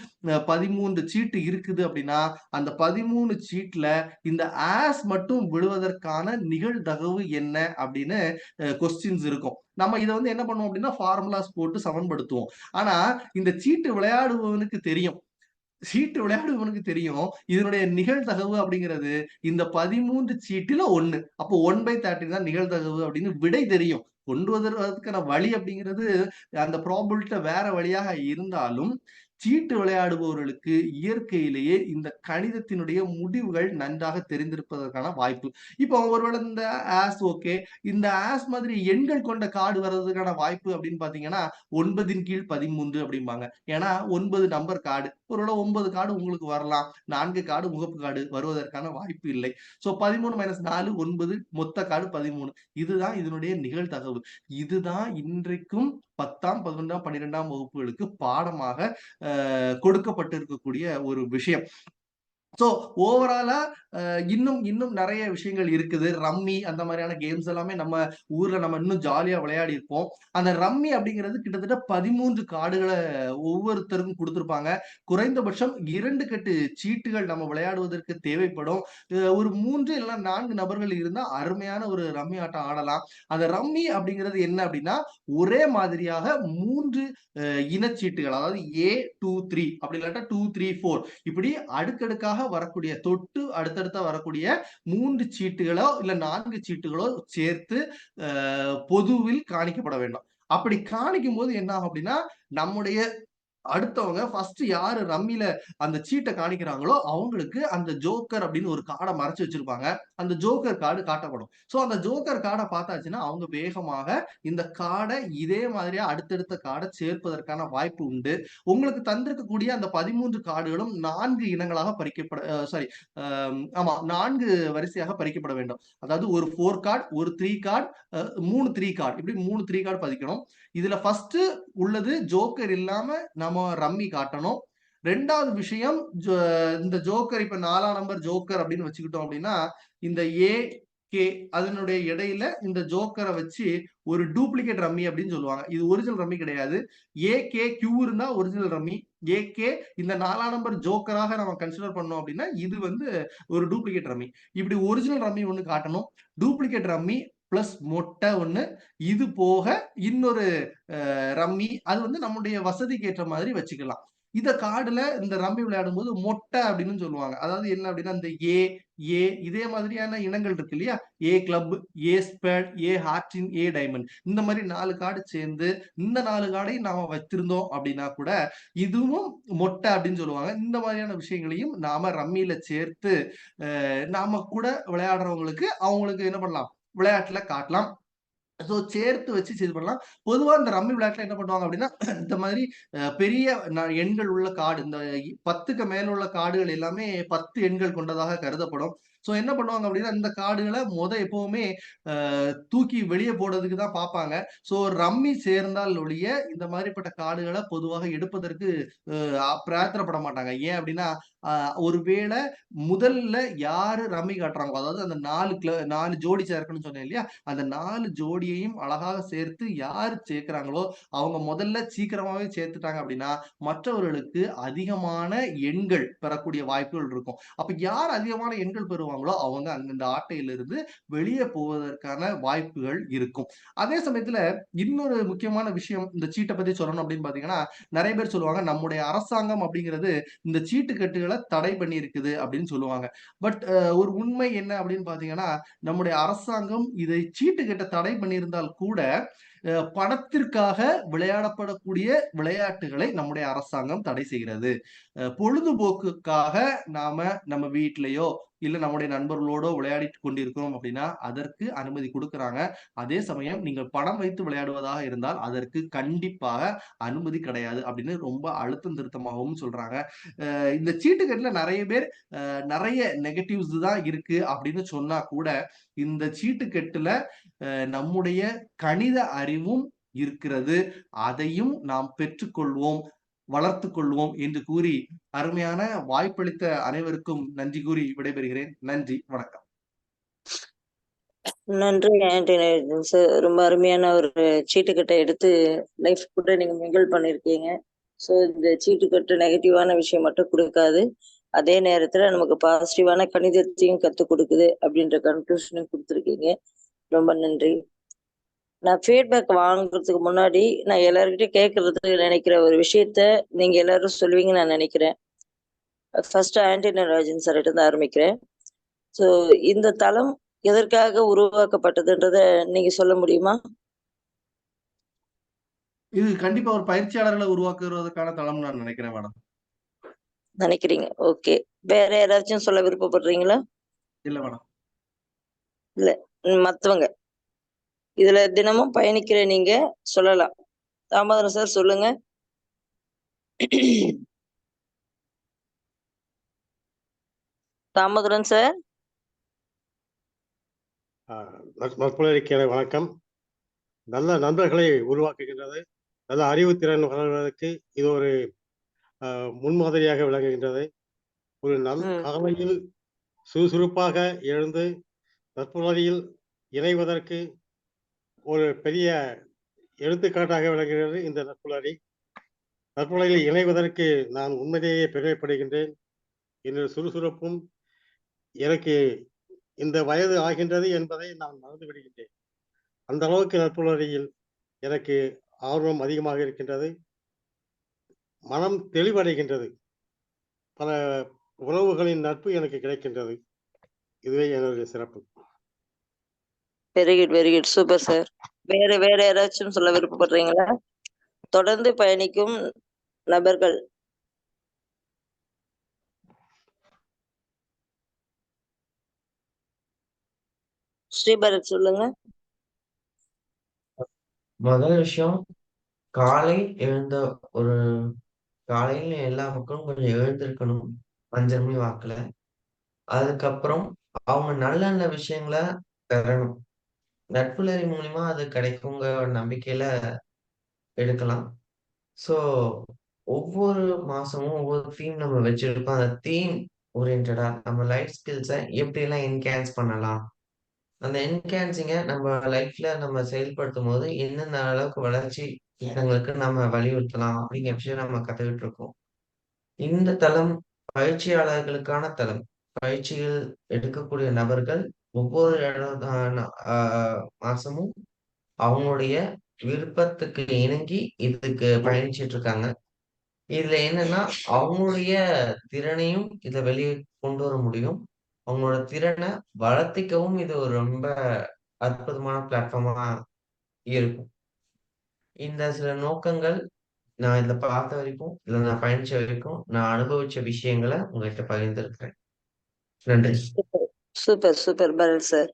13 சீட்டு இருக்குது அப்படின்னா, அந்த 13 சீட்ல இந்த ஆஸ் மட்டும் விழுவதற்கான நிகழ்தகவு என்ன அப்படின்னு கொஸ்டின்ஸ் இருக்கும். நம்ம இத வந்து என்ன பண்ணுவோம் அப்படின்னா, ஃபார்முலாஸ் போட்டு சமன்படுத்துவோம். ஆனா, இந்த சீட்டு விளையாடுபவனுக்கு தெரியும். சீட்டு விளையாடுபவனுக்கு தெரியும். இதனுடைய நிகழ்தகவு அப்படிங்கிறது இந்த 13 சீட்டுல 1. அப்போ 1/13 தான் நிகழ்தகவு அப்படின்னு விடை தெரியும். கொண்டு வருவதற்கான வழி அப்படிங்கிறது அந்த ப்ராபபிலிட்டில வேற வழியாக இருந்தாலும், சீட்டு விளையாடுபவர்களுக்கு இயற்கையிலேயே இந்த கணிதத்தினுடைய முடிவுகள் நன்றாக தெரிந்திருப்பதற்கான வாய்ப்பு. இப்போ ஒருவேள இந்த ஆஸ் ஓகே. இந்த ஆஸ் மாதிரி எண்கள் கொண்ட கார்டு வர்றதுக்கான வாய்ப்பு அப்படின்னு பார்த்தீங்கன்னா, 9ன் கீழ் 13 அப்படிம்பாங்க. ஏன்னா 9 நம்பர் கார்டு. ஒருவேள 9 கார்டு உங்களுக்கு வரலாம். 4 கார்டு முகப்பு கார்டு வருவதற்கான வாய்ப்பு இல்லை. ஸோ 13 - 4 9 மொத்த கார்டு 13. இதுதான் இதனுடைய நிகழ்தகவு. இதுதான் இன்றைக்கும் 10ஆம், 11ஆம், 12ஆம் வகுப்புகளுக்கு பாடமாக கொடுக்கப்பட்டிருக்கக்கூடிய ஒரு விஷயம். ஸோ ஓவராலா இன்னும் இன்னும் நிறைய விஷயங்கள் இருக்குது. ரம்மி அந்த மாதிரியான கேம்ஸ் எல்லாமே நம்ம ஊர்ல நம்ம இன்னும் ஜாலியா விளையாடி இருப்போம். அந்த ரம்மி அப்படிங்கிறது கிட்டத்தட்ட 13 கார்டுகள ஒவ்வொருத்தருக்கும் குடுத்திருப்பாங்க. குறைந்தபட்சம் 2 கட்டு சீட்டுகள் நம்ம விளையாடுவதற்கு தேவைப்படும். ஒரு 3 இல்லன்னா 4 நபர்கள் இருந்தா அருமையான ஒரு ரம்மி ஆட்டம் ஆடலாம். அந்த ரம்மி அப்படிங்கிறது என்ன அப்படின்னா, ஒரே மாதிரியாக 3 இனச்சீட்டுகள், அதாவது A, 2, 3 அப்படி இல்லாட்டா 2, 3, 4 இப்படி அடுக்கடுக்காக வரக்கூடிய தொட்டு அடுத்தடுத்த வரக்கூடிய 3 சீட்டுகளோ இல்ல 4 சீட்டுகளோ சேர்த்து பொதுவில் காணிக்கப்பட வேண்டும். அப்படி காணிக்கும் போது என்ன ஆகும் அப்படின்னா, நம்முடைய அடுத்தவங்க ஃபர்ஸ்ட் யாரு ரம்மில அந்த சீட்ட காணிக்கிறாங்களோ, அவங்களுக்கு அந்த ஜோக்கர் அப்படின்னு ஒரு கார்ட மறைச்சு வச்சிருப்பாங்க. அந்த ஜோக்கர் கார்டு காட்டப்படும். சோ அந்த ஜோக்கர் கார்ட பார்த்தாச்சுன்னா, அவங்க வேகமாக இந்த கார்ட இதே மாதிரியா அடுத்தடுத்த கார்ட சேர்ப்பதற்கான வாய்ப்பு உண்டு. உங்களுக்கு தந்திருக்கக்கூடிய அந்த 13 கார்டுகளும் 4 இனங்களாக பறிக்கப்பட சாரி ஆமா 4 வரிசையாக பறிக்கப்பட வேண்டும். அதாவது ஒரு 4 கார்ட், ஒரு 3 கார்ட், 3 3 கார்ட் இப்படி 3 3 கார்ட் பதிக்கணும். இதுல ஃபர்ஸ்ட் உள்ளது ஜோக்கர் இல்லாம நம்ம ரம்மி காட்டணும். 2வது விஷயம் இந்த ஜோக்கர் இப்ப 4ஆம் நம்பர் ஜோக்கர் அப்படின்னு வச்சுக்கிட்டோம் அப்படின்னா, இந்த ஏ, கே அதனுடைய இடையில இந்த ஜோக்கர வச்சு ஒரு டூப்ளிகேட் ரம்மி அப்படின்னு சொல்லுவாங்க. இது ஒரிஜினல் ரம்மி கிடையாது. ஏ, கே, கியூ இருந்தா ஒரிஜினல் ரம்மி. ஏ, கே இந்த 4ஆம் நம்பர் ஜோக்கராக நம்ம கன்சிடர் பண்ணோம் அப்படின்னா, இது வந்து ஒரு டூப்ளிகேட் ரம்மி. இப்படி ஒரிஜினல் ரம்மி ஒண்ணு காட்டணும். டூப்ளிகேட் ரம்மி பிளஸ் மொட்டை ஒண்ணு. இது போக இன்னொரு ரம்மி. அது வந்து நம்முடைய வசதிக்கு ஏற்ற மாதிரி வச்சுக்கலாம். இத கார்டுல இந்த ரம்மி விளையாடும்போது மொட்டை அப்படின்னு சொல்லுவாங்க. அதாவது என்ன அப்படின்னா, இந்த ஏ இதே மாதிரியான இனங்கள் இருக்கு இல்லையா? ஏ கிளப், ஏ ஸ்பேட், ஏ ஹார்டின், ஏ டைமண்ட். இந்த மாரி 4 கார்டு சேர்ந்து, இந்த 4 கார்டையும் நாம வச்சிருந்தோம் அப்படின்னா கூட, இதுவும் மொட்டை அப்படின்னு சொல்லுவாங்க. இந்த மாதிரியான விஷயங்களையும் நாம ரம்மியில சேர்த்து, நாம கூட விளையாடுறவங்களுக்கு, அவங்களுக்கு என்ன பண்ணலாம்? விளையாட்டுல காட்டலாம். சோ சேர்த்து வச்சு இது பண்ணலாம். பொதுவா இந்த ரம்மி விளையாட்டுல என்ன பண்ணுவாங்க அப்டின்னா, இந்த மாதிரி பெரிய எண்கள் உள்ள கார்டு இந்த 10க்கு மேல உள்ள கார்டுகள் எல்லாமே 10 எண்கள் கொண்டதாக கருதப்படும். சோ என்ன பண்ணுவாங்க அப்டின்னா, இந்த கார்டுகள எப்பவுமே தூக்கி வெளிய போடுறதுக்கு தான் பார்ப்பாங்க. சோ ரம்மி சேர்ந்தால் ஒழிய இந்த மாதிரிப்பட்ட கார்டுகள பொதுவாக எடுப்பதற்கு பிரயத்தனப்பட மாட்டாங்க. ஏன் அப்டின்னா, அ ஒருவேள முதல்ல யாரு ரம்மி காட்டுறாங்களோ, அதாவது அந்த 4 ஜோடி சேர்க்கணும்னு சொன்னேன் இல்லையா? அந்த 4 ஜோடியையும் அழகாக சேர்த்து யார் சேர்க்கிறாங்களோ, அவங்க முதல்ல சீக்கிரமாவே சேர்த்துட்டாங்க அப்படின்னா, மற்றவர்களுக்கு அதிகமான எண்கள் பெறக்கூடிய வாய்ப்புகள் இருக்கும். அப்ப யார் அதிகமான எண்கள் பெறுவாங்களோ, அவங்க அந்த ஆட்டையிலிருந்து வெளியே போவதற்கான வாய்ப்புகள் இருக்கும். அதே சமயத்துல இன்னொரு முக்கியமான விஷயம் இந்த சீட்ட பத்தி சொல்லணும் அப்படின்னு பார்த்தீங்கன்னா, நெறைய பேர் சொல்லுவாங்க, நம்முடைய அரசாங்கம் அப்படிங்கிறது இந்த சீட்டுக்கட்டுகள தடை பண்ணி இருக்குது அப்படின்னு சொல்லுவாங்க. பட் ஒரு உண்மை என்ன அப்படின்னு பார்த்தீங்கன்னா, நம்முடைய அரசாங்கம் இதை சீட்டு கட்ட தடை பண்ணியிருந்தால் கூட, பணத்திற்காக விளையாடப்படக்கூடிய விளையாட்டுகளை நம்முடைய அரசாங்கம் தடை செய்கிறது. பொழுதுபோக்குக்காக நாம நம்ம வீட்லயோ, இல்ல நம்முடைய நண்பர்களோடோ விளையாடிட்டு கொண்டிருக்கிறோம் அப்படின்னா, அதற்கு அனுமதி குடுக்குறாங்க. அதே சமயம் நீங்கள் பணம் வைத்து விளையாடுவதாக இருந்தால், அதற்கு கண்டிப்பாக அனுமதி கிடையாது அப்படின்னு ரொம்ப அழுத்தம் திருத்தமாகவும் சொல்றாங்க. இந்த சீட்டுக்கட்டுல நெறைய பேர் நெறைய நெகட்டிவ்ஸ் தான் இருக்கு அப்படின்னு சொன்னா கூட, இந்த சீட்டுக்கட்டுல நம்முடைய கணித அறிவும் இருக்கிறது. அதையும் நாம் பெற்றுக்கொள்வோம், வளர்த்துக் கொள்வோம் என்று கூறி, அருமையான வாய்ப்பளித்த அனைவருக்கும் நன்றி கூறி விடைபெறுகிறேன். நன்றி, வணக்கம். நன்றி ஆண்டனி சார். ரொம்ப அருமையான ஒரு சீட்டுக்கட்டை எடுத்து லைஃப் கூட நீங்க மிங்கிள் பண்ணிருக்கீங்க. ஸோ இந்த சீட்டுக்கட்டு நெகட்டிவான விஷயம் மட்டும் கொடுக்காது, அதே நேரத்துல நமக்கு பாசிட்டிவான கணிதத்தையும் கற்றுக் கொடுக்குது அப்படின்ற கன்க்ளூஷனும் கொடுத்துருக்கீங்க. ரொம்ப நன்றி. நான் ஃபீட்பேக் வாங்குறதுக்கு முன்னாடி நான் எல்லாருக்கிட்டையும் கேட்கறதுக்கு நினைக்கிற ஒரு விஷயத்த நீங்க எல்லாரும் சொல்லுவீங்கன்னு நான் நினைக்கிறேன். ஃபர்ஸ்ட் ஆண்டனி ராஜன் சார் இருந்து ஆரம்பிக்கிறேன். ஸோ இந்த தளம் எதற்காக உருவாக்கப்பட்டதுன்றத நீங்க சொல்ல முடியுமா? இது கண்டிப்பா ஒரு பயிற்சியாளர்களை உருவாக்குவதற்கான தளம்னு நான் நினைக்கிறேன் மேடம். நினைக்கிறீங்க? ஓகே. வேற யாராச்சும் சொல்ல விருப்பப்படுறீங்களா? இல்ல மேடம். இல்ல. மத்தவங்க இதுல தினமும் பயணிக்கிற நீங்க சொல்லலாம். தாமோதரன் சார் சொல்லுங்க. தாமோதரன் சார். நற்புலருக்கு வணக்கம். நல்ல நண்பர்களை உருவாக்குகின்றது. நல்ல அறிவுத்திறன் வளர்வதற்கு இது ஒரு முன்மாதிரியாக விளங்குகின்றது. ஒரு ம். காலையில் சுறுசுறுப்பாக எழுந்து நட்புணரியில் இணைவதற்கு ஒரு பெரிய எடுத்துக்காட்டாக விளங்குகிறது இந்த நட்புணரி. நட்புணரில் இணைவதற்கு நான் உண்மையிலேயே பெருமைப்படுகின்றேன். என்னுடைய சுறுசுறுப்பும் எனக்கு இந்த வயது ஆகின்றது என்பதை நான் மறந்து விடுகின்றேன். அந்த அளவுக்கு நட்புணரியில் எனக்கு ஆர்வம் அதிகமாக இருக்கின்றது. மனம் தெளிவடைகின்றது. பல உறவுகளின் நட்பு எனக்கு கிடைக்கின்றது. இதுவே என்னுடைய சிறப்பு. Very good, very good. Super sir. வேற யாராச்சும் சொல்ல விருப்பப்படுறீங்களா? தொடர்ந்து பயணிக்கும் நபர்கள். ஸ்ரீபரத் சொல்லுங்க. முதல் விஷயம், காலை எழுந்த ஒரு காலையில எல்லா மக்களும் கொஞ்சம் எழுந்திருக்கணும். 5:30 மணி வாக்குல. அதுக்கப்புறம் அவங்க நல்ல நல்ல விஷயங்கள பெறணும். நட்புணரி மூலியமா அது கிடைக்குங்கிற ஒரு நம்பிக்கையில எடுக்கலாம். ஸோ, ஒவ்வொரு மாசமும் ஒவ்வொரு தீம் நம்ம வச்சிருப்போம். அந்த தீம் ஓரியன்டடா நம்ம லைஃப் ஸ்கில்ஸ எப்படியெல்லாம் என்ஹான்ஸ் பண்ணலாம்? அந்த என்ஹான்சிங்க நம்ம லைஃப்ல நம்ம செயல்படுத்தும்போது, எந்தெந்த அளவுக்கு வளர்ச்சி திட்டங்களுக்கு நம்ம வலியுறுத்தலாம் அப்படிங்கிற விஷயம் நம்ம கத்துக்கிட்டு இருக்கோம். இந்த தளம் பயிற்சியாளர்களுக்கான தளம். பயிற்சிகள் எடுக்கக்கூடிய நபர்கள் ஒவ்வொரு அ மாசமும் அவங்களுடைய விருப்பத்துக்கு இணங்கி இதுக்கு பயணிச்சுட்டு இருக்காங்க. இதுல என்னன்னா, அவங்களுடைய திறனையும் இத வெளிய கொண்டு வர முடியும். அவங்களோட திறன வளர்த்திக்கவும் இது ஒரு ரொம்ப அற்புதமான பிளாட்ஃபார்மா இருக்கும். இந்த சில நோக்கங்கள் நான் இதுல பார்த்த வரைக்கும், இதுல நான் பயணிச்ச வரைக்கும், நான் அனுபவிச்ச விஷயங்கள உங்ககிட்ட பகிர்ந்திருக்கிறேன். நன்றி. Super, super, super Bharath sir.